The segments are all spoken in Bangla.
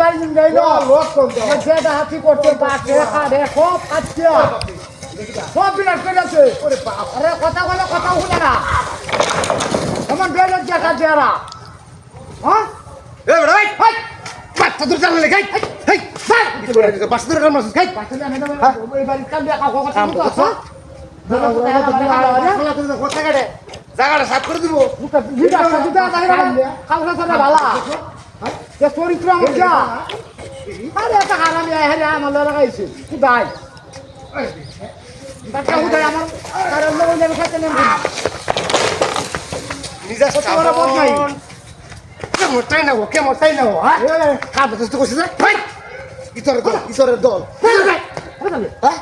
বাড়ি দিন যাইল লোক কোন যেটা হাতি করতে পারছে খারে সব খাচ্ছে সব বিনাশ করে আছে ওরে বাপ আরে কথা বলে কথা শুনে না এমন বেরোজ দেখা যারা হ্যাঁ এ বড় ভাই বাচ্চা দূর চাললে গাই হেই ভাই কি করে বাচ্চা দূর কামড়াছিস গাই বাচ্চা জানে না ওই বাড়ি কাল দেখা কথা কথা জায়গাটা সাফ করে দিব চরিত্র আমার যা আরে একটা হারামি হেরে আমার লাগাইছে খুদাই আমার কারণ খাইতে নেব নিজা বড় বদ নাই মোটাই না ওকে মোটাই না হ্যাঁ কাজ তো করছিস ভাই ইতরের দল হ্যাঁ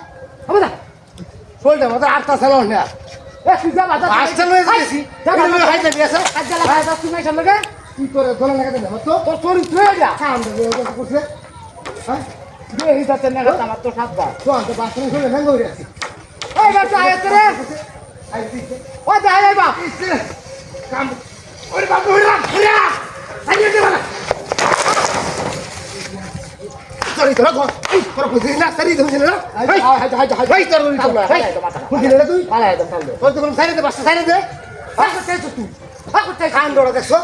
শোলটা মতো আটটা চালো না পাঁচটা লয়ে যাচ্ছি হাই যাবি আছে ইতরের দল লাগাতে দেবো তো তোর চরিত্র এটা করছে হ্যাঁ আমার তো সাতবার তো আমি তো বাথরুম খুলে ভেঙে উঠে আছি ওই বাচ্চা আয়াতে রে ওই যা আয় বাপ কাম ওরে বাপ ওরে ওরে সাইডে দে বাবা সরি তোরা কো তোরা বুঝিস না সরি ধুছিস না ভাই ভাই তোর ওই তোলা ভাই বুঝিস না তুই পালা একদম পালা তোর তো কোন সাইডে দে বাসা সাইডে দে ভাই কোথায় তো তুই কোথায় কান ডোরা দেখছো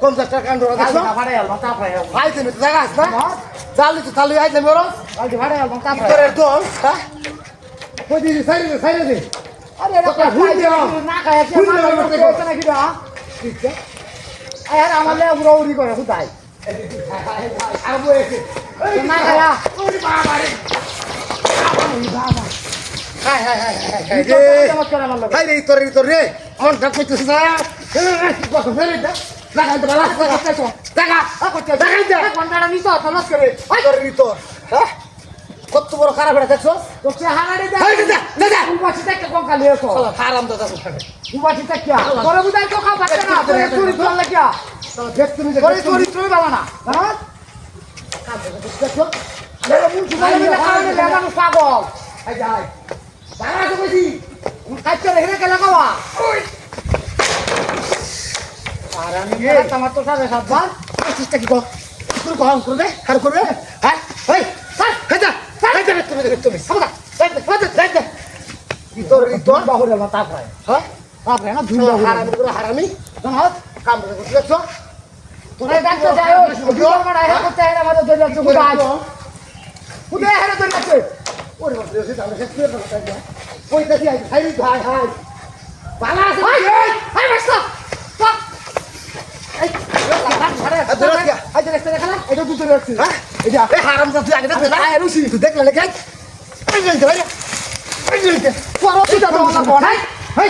কোন জায়গা কান ডোরা দেখছো ভাড়া আল মাথা ভাই ভাই তুমি তো জায়গা আছে না জালি তো চালু আইতে মেরো ভাড়া আল মাথা ভাই তোর দল হ্যাঁ কই দি সাইডে দে আরে এটা ভুল দিও না খায় আছে না করতে না কিডা ঠিক আছে আরে আমালে উড়াউড়ি করে খুদাই আর বইছে না খায়া ওরে বাবা রে বাবা হাই রে চমৎকার আমার লাগে হাই রে তোর রে মন টা কইতেছ না কত ফেরে দা লাগা তো বালা লাগা দেখাই দে কোনটা নিছো তলস করে তোর হ্যাঁ কত বড় খারাপ এটা দেখছো তো সে হানাড়ি দে হাই দা উবাসি দেখতে কোন কালিয়ে কো শালা হারাম দাদা উবাসি দেখতে করে বুঝাই তো খাও পাচ্ছে না তোর চরিত্র লাগিয়া দেখ তুমি যে করে চরিত্রই বাবা না হ্যাঁ দেখছো আরে মুখ জুড়ে মিলে কারণে লাগানো পাগল হাই যাই বালা তো কইছি খাইতে রে কে লাগাওয়া ওই আর আমি তোমার তো সাড়ে সাতবার চেষ্টা কি কর তুই কম করে দে আর করবে হ্যাঁ ওই স্যার হেজা হেজা তুমি সামদা দেখ তোর বাহুরে মাথা খায় হ্যাঁ তারপরে না দুই হারামি পুরো হারামি জানাত কাম করে দেখছো তোরা ডাক্তার যাও দুবার মারা হেরা করতে হেরা মারা ধরে যাচ্ছে কোথায় কোথায় হেরা ধরে যাচ্ছে ওরে বাপ রে তাহলে শেষ করে দাও তাই কই দেখি হাই হাই হাই বালা আছে হাই হাই বাসা স্টপ এই হাই দেখতে দেখালা এটা দুটো রাখছি হ্যাঁ এই যে হারাম জাতি আগে দেখতে না রুচি তুই দেখলে না গাই এই যে ভাই এই যে পরবর্তীটা তো না বড়াই হাই